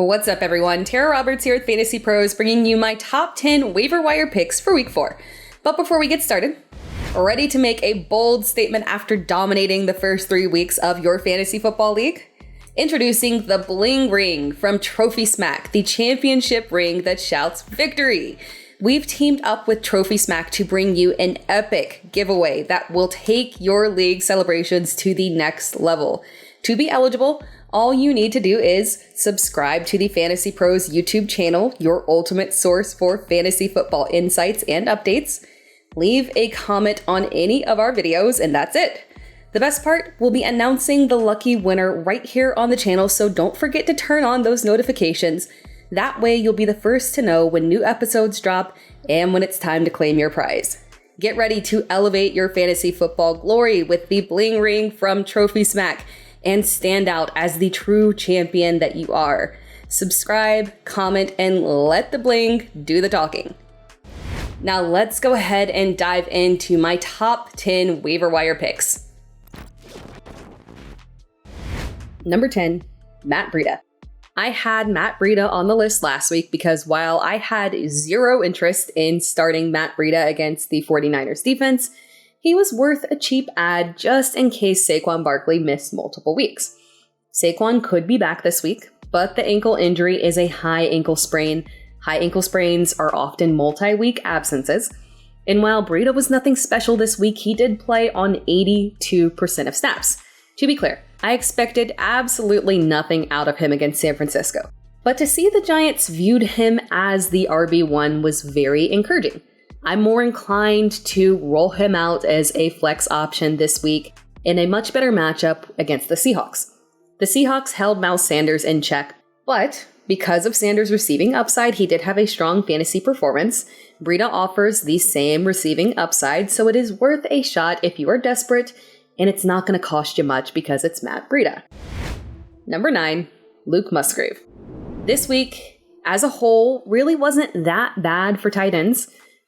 What's up, everyone? Tara Roberts here with Fantasy Pros, bringing you my top 10 waiver wire picks for week 4. But before we get started, ready to make a bold statement after dominating the first 3 weeks of your fantasy football league? Introducing the Bling Ring from Trophy Smack, the championship ring that shouts victory. We've teamed up with Trophy Smack to bring you an epic giveaway that will take your league celebrations to the next level. To be eligible, all you need to do is subscribe to the Fantasy Pros YouTube channel, your ultimate source for fantasy football insights and updates. Leave a comment on any of our videos, and that's it. The best part, we'll be announcing the lucky winner right here on the channel, so don't forget to turn on those notifications. That way you'll be the first to know when new episodes drop and when it's time to claim your prize. Get ready to elevate your fantasy football glory with the Bling Ring from Trophy Smack and stand out as the true champion that you are. Subscribe, comment, and let the bling do the talking. Now let's go ahead and dive into my top 10 waiver wire picks. Number 10, Matt Breida. I had Matt Breida on the list last week because while I had zero interest in starting Matt Breida against the 49ers defense, he was worth a cheap add just in case Saquon Barkley missed multiple weeks. Saquon could be back this week, but the ankle injury is a high ankle sprain. High ankle sprains are often multi-week absences. And while Breida was nothing special this week, he did play on 82% of snaps. To be clear, I expected absolutely nothing out of him against San Francisco. But to see the Giants viewed him as the RB1 was very encouraging. I'm more inclined to roll him out as a flex option this week in a much better matchup against the Seahawks. The Seahawks held Miles Sanders in check, but because of Sanders' receiving upside, he did have a strong fantasy performance. Breida offers the same receiving upside, so it is worth a shot if you are desperate, and it's not going to cost you much because it's Matt Breida. Number 9, Luke Musgrave. This week, as a whole, really wasn't that bad for tight ends.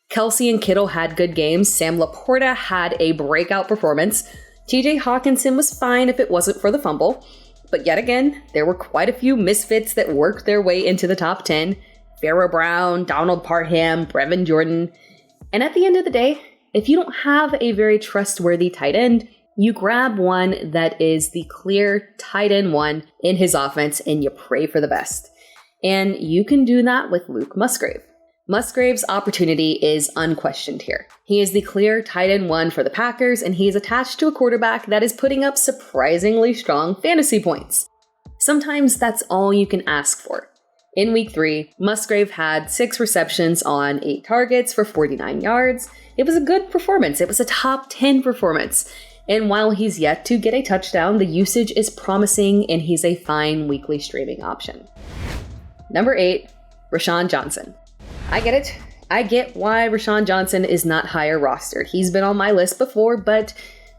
Kelsey and Kittle had good games. Sam Laporta had a breakout performance. TJ Hawkinson was fine if it wasn't for the fumble. But yet again, there were quite a few misfits that worked their way into the top 10. Pharaoh Brown, Donald Parham, Brevin Jordan. And at the end of the day, if you don't have a very trustworthy tight end, you grab one that is the clear tight end one in his offense and you pray for the best. And you can do that with Luke Musgrave. Musgrave's opportunity is unquestioned here. He is the clear tight end 1 for the Packers, and he is attached to a quarterback that is putting up surprisingly strong fantasy points. Sometimes that's all you can ask for. In week 3, Musgrave had 6 receptions on 8 targets for 49 yards. It was a good performance. It was a top 10 performance. And while he's yet to get a touchdown, the usage is promising, and he's a fine weekly streaming option. Number 8, Rashawn Johnson. I get it. I get why Rashawn Johnson is not higher rostered. He's been on my list before, but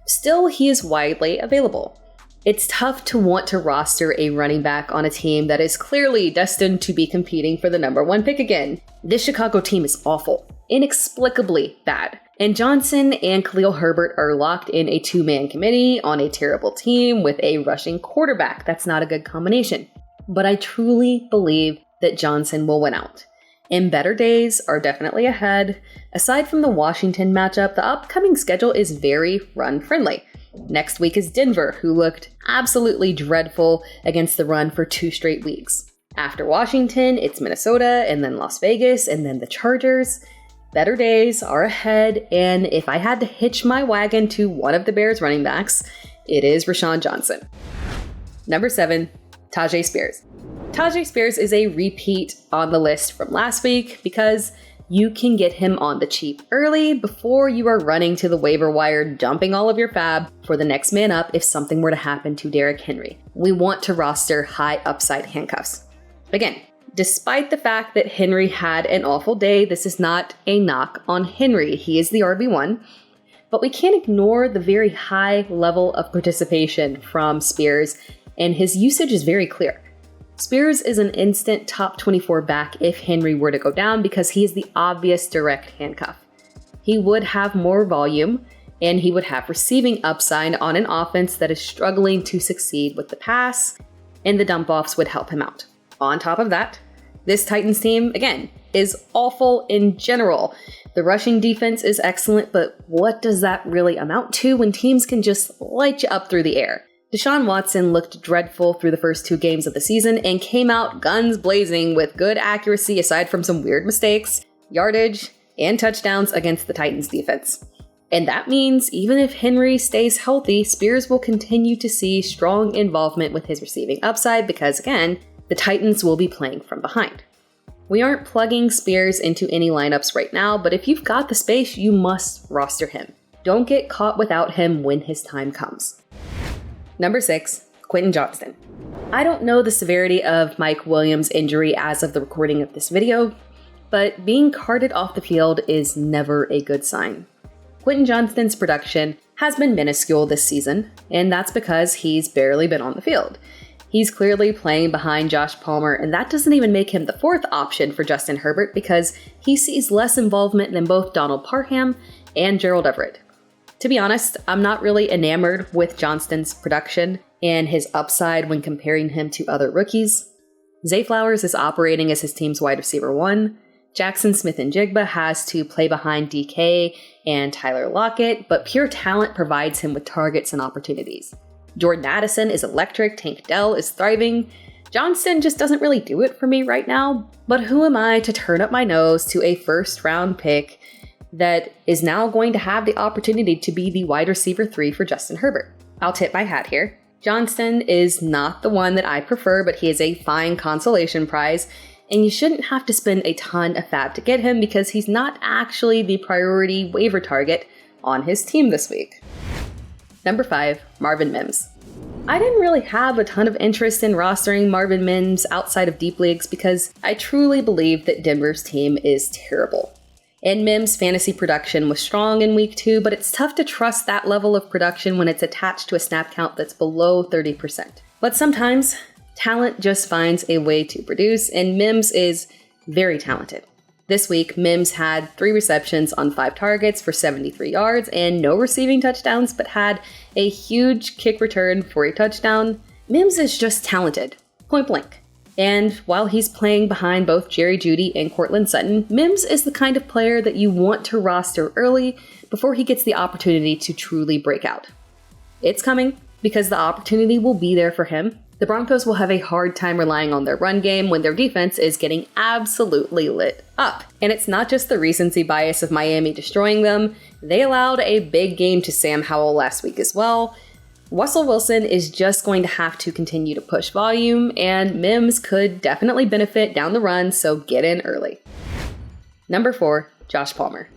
still he is widely available. It's tough to want to roster a running back on a team that is clearly destined to be competing for the number 1 pick again. This Chicago team is awful, inexplicably bad. And Johnson and Khalil Herbert are locked in a 2-man committee on a terrible team with a rushing quarterback. That's not a good combination. But I truly believe that Johnson will win out. And better days are definitely ahead. Aside from the Washington matchup, the upcoming schedule is very run-friendly. Next week is Denver, who looked absolutely dreadful against the run for 2 straight weeks. After Washington, it's Minnesota, and then Las Vegas, and then the Chargers. Better days are ahead, and if I had to hitch my wagon to one of the Bears running backs, it is Rashawn Johnson. Number 7, Tyjae Spears. Tyjae Spears is a repeat on the list from last week because you can get him on the cheap early before you are running to the waiver wire, dumping all of your fab for the next man up if something were to happen to Derrick Henry. We want to roster high upside handcuffs. Again, despite the fact that Henry had an awful day, this is not a knock on Henry. He is the RB1. But we can't ignore the very high level of participation from Spears, and his usage is very clear. Spears is an instant top 24 back if Henry were to go down because he is the obvious direct handcuff. He would have more volume, and he would have receiving upside on an offense that is struggling to succeed with the pass, and the dump-offs would help him out. On top of that, this Titans team, again, is awful in general. The rushing defense is excellent, but what does that really amount to when teams can just light you up through the air? Deshaun Watson looked dreadful through the first 2 games of the season and came out guns blazing with good accuracy aside from some weird mistakes, yardage, and touchdowns against the Titans defense. And that means even if Henry stays healthy, Spears will continue to see strong involvement with his receiving upside because, again, the Titans will be playing from behind. We aren't plugging Spears into any lineups right now, but if you've got the space, you must roster him. Don't get caught without him when his time comes. Number 6, Quentin Johnston. I don't know the severity of Mike Williams' injury as of the recording of this video, but being carted off the field is never a good sign. Quentin Johnston's production has been minuscule this season, and that's because he's barely been on the field. He's clearly playing behind Josh Palmer, and that doesn't even make him the 4th option for Justin Herbert because he sees less involvement than both Donald Parham and Gerald Everett. To be honest, I'm not really enamored with Johnston's production and his upside when comparing him to other rookies. Zay Flowers is operating as his team's wide receiver 1. Jackson Smith-Njigba has to play behind DK and Tyler Lockett, but pure talent provides him with targets and opportunities. Jordan Addison is electric, Tank Dell is thriving. Johnston just doesn't really do it for me right now, but who am I to turn up my nose to a first-round pick that is now going to have the opportunity to be the wide receiver 3 for Justin Herbert? I'll tip my hat here. Johnston is not the one that I prefer, but he is a fine consolation prize, and you shouldn't have to spend a ton of fab to get him because he's not actually the priority waiver target on his team this week. Number 5, Marvin Mims. I didn't really have a ton of interest in rostering Marvin Mims outside of deep leagues because I truly believe that Denver's team is terrible. And Mims' fantasy production was strong in week 2, but it's tough to trust that level of production when it's attached to a snap count that's below 30%. But sometimes, talent just finds a way to produce, and Mims is very talented. This week, Mims had 3 receptions on 5 targets for 73 yards and no receiving touchdowns, but had a huge kick return for a touchdown. Mims is just talented, point blank. And while he's playing behind both Jerry Jeudy and Courtland Sutton, Mims is the kind of player that you want to roster early before he gets the opportunity to truly break out. It's coming because the opportunity will be there for him. The Broncos will have a hard time relying on their run game when their defense is getting absolutely lit up. And it's not just the recency bias of Miami destroying them. They allowed a big game to Sam Howell last week as well. Russell Wilson is just going to have to continue to push volume, and Mims could definitely benefit down the run, so get in early. Number 4, Josh Palmer.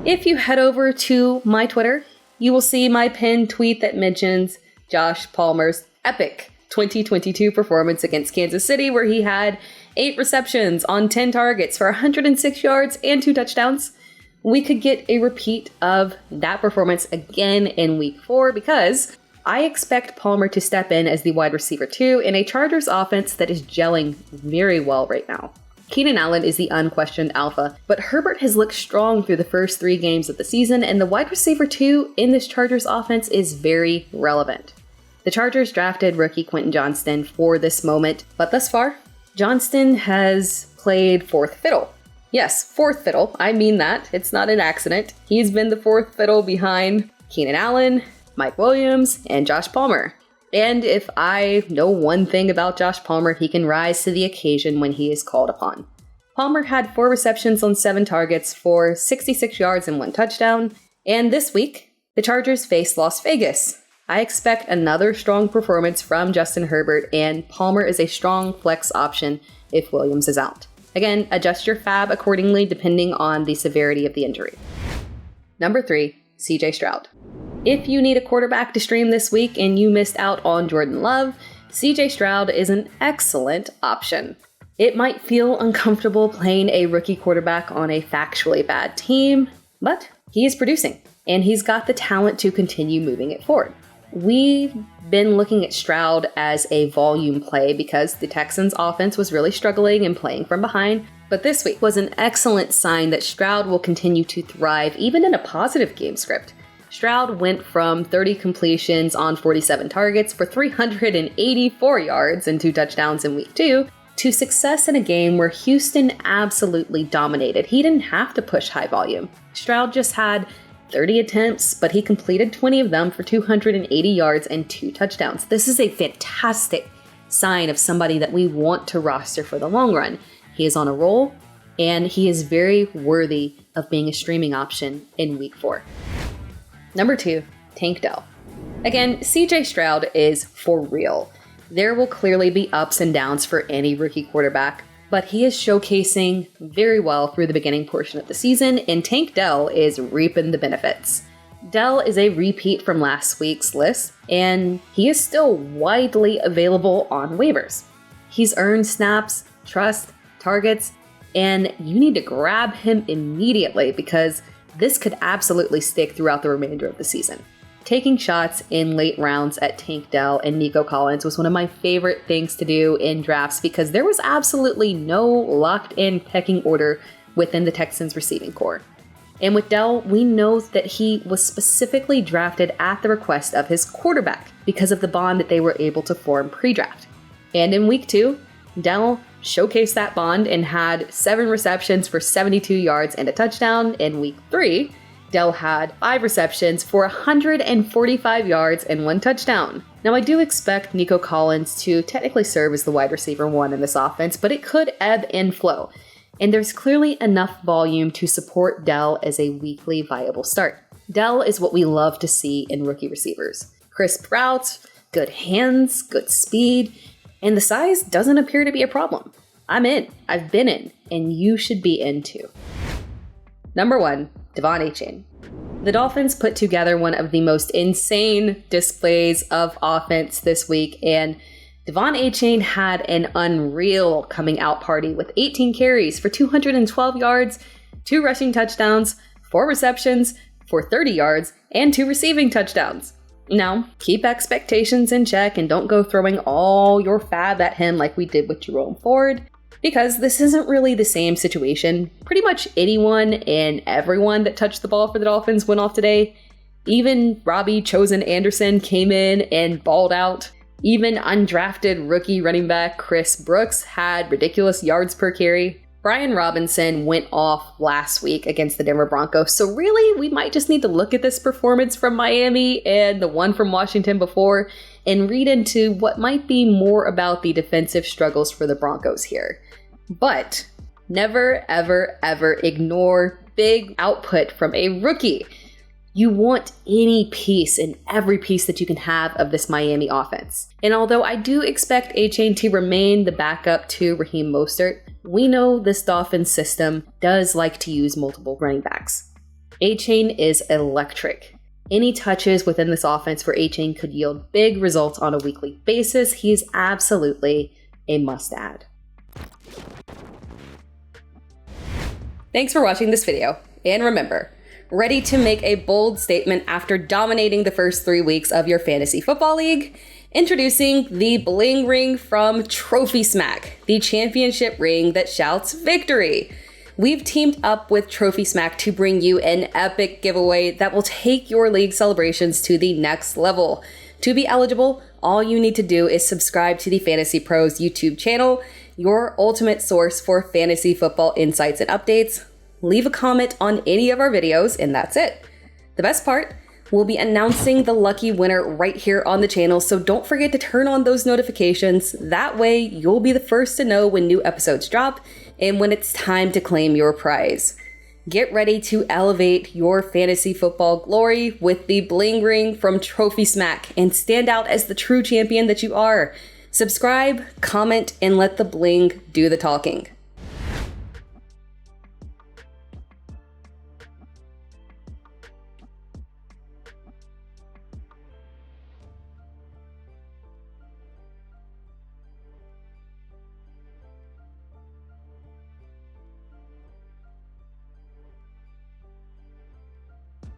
If you head over to my Twitter, you will see my pinned tweet that mentions Josh Palmer's epic 2022 performance against Kansas City, where he had 8 receptions on 10 targets for 106 yards and 2 touchdowns. We could get a repeat of that performance again in week 4 because I expect Palmer to step in as the wide receiver 2 in a Chargers offense that is gelling very well right now. Keenan Allen is the unquestioned alpha, but Herbert has looked strong through the first 3 games of the season, and the wide receiver 2 in this Chargers offense is very relevant. The Chargers drafted rookie Quentin Johnston for this moment, but thus far, Johnston has played 4th fiddle. Yes, 4th fiddle, I mean that, it's not an accident. He's been the 4th fiddle behind Keenan Allen, Mike Williams, and Josh Palmer. And if I know one thing about Josh Palmer, he can rise to the occasion when he is called upon. Palmer had 4 receptions on 7 targets for 66 yards and 1 touchdown. And this week, the Chargers face Las Vegas. I expect another strong performance from Justin Herbert, and Palmer is a strong flex option if Williams is out. Again, adjust your fab accordingly depending on the severity of the injury. Number 3, CJ Stroud. If you need a quarterback to stream this week and you missed out on Jordan Love, CJ Stroud is an excellent option. It might feel uncomfortable playing a rookie quarterback on a factually bad team, but he is producing, and he's got the talent to continue moving it forward. We've been looking at Stroud as a volume play because the Texans' offense was really struggling and playing from behind, but this week was an excellent sign that Stroud will continue to thrive even in a positive game script. Stroud went from 30 completions on 47 targets for 384 yards and 2 touchdowns in week 2 to success in a game where Houston absolutely dominated. He didn't have to push high volume. Stroud just had 30 attempts, but he completed 20 of them for 280 yards and 2 touchdowns. This is a fantastic sign of somebody that we want to roster for the long run. He is on a roll, and he is very worthy of being a streaming option in week 4. Number 2, Tank Dell. Again, CJ Stroud is for real. There will clearly be ups and downs for any rookie quarterback, but he is showcasing very well through the beginning portion of the season, and Tank Dell is reaping the benefits. Dell is a repeat from last week's list, and he is still widely available on waivers. He's earned snaps, trust, targets, and you need to grab him immediately because this could absolutely stick throughout the remainder of the season. Taking shots in late rounds at Tank Dell and Nico Collins was one of my favorite things to do in drafts because there was absolutely no locked-in pecking order within the Texans receiving core. And with Dell, we know that he was specifically drafted at the request of his quarterback because of the bond that they were able to form pre-draft. And in week 2, Dell showcased that bond and had 7 receptions for 72 yards and a touchdown. In week 3, Dell had 5 receptions for 145 yards and 1 touchdown. Now, I do expect Nico Collins to technically serve as the wide receiver 1 in this offense, but it could ebb and flow. And there's clearly enough volume to support Dell as a weekly viable start. Dell is what we love to see in rookie receivers. Crisp routes, good hands, good speed, and the size doesn't appear to be a problem. I'm in, I've been in, and you should be in too. Number 1, Devon Achane. The Dolphins put together one of the most insane displays of offense this week, and Devon Achane had an unreal coming out party with 18 carries for 212 yards, 2 rushing touchdowns, 4 receptions for 30 yards, and 2 receiving touchdowns. Now, keep expectations in check and don't go throwing all your fab at him like we did with Jerome Ford, because this isn't really the same situation. Pretty much anyone and everyone that touched the ball for the Dolphins went off today. Even Robbie Chosen Anderson came in and balled out. Even undrafted rookie running back Chris Brooks had ridiculous yards per carry. Brian Robinson went off last week against the Denver Broncos, so really we might just need to look at this performance from Miami and the one from Washington before and read into what might be more about the defensive struggles for the Broncos here. But never, ever, ever ignore big output from a rookie. You want any piece and every piece that you can have of this Miami offense. And although I do expect Achane to remain the backup to Raheem Mostert, we know this Dolphins system does like to use multiple running backs. Achane is electric. Any touches within this offense for Achane could yield big results on a weekly basis. He is absolutely a must-add. Thanks for watching this video, and remember, ready to make a bold statement after dominating the first 3 weeks of your fantasy football league? Introducing the Bling Ring from Trophy Smack, the championship ring that shouts victory. We've teamed up with Trophy Smack to bring you an epic giveaway that will take your league celebrations to the next level. To be eligible, all you need to do is subscribe to the FantasyPros YouTube channel, your ultimate source for fantasy football insights and updates. Leave a comment on any of our videos, and that's it. The best part, we'll be announcing the lucky winner right here on the channel, so don't forget to turn on those notifications. That way, you'll be the first to know when new episodes drop and when it's time to claim your prize. Get ready to elevate your fantasy football glory with the Bling Ring from Trophy Smack and stand out as the true champion that you are. Subscribe, comment, and let the bling do the talking.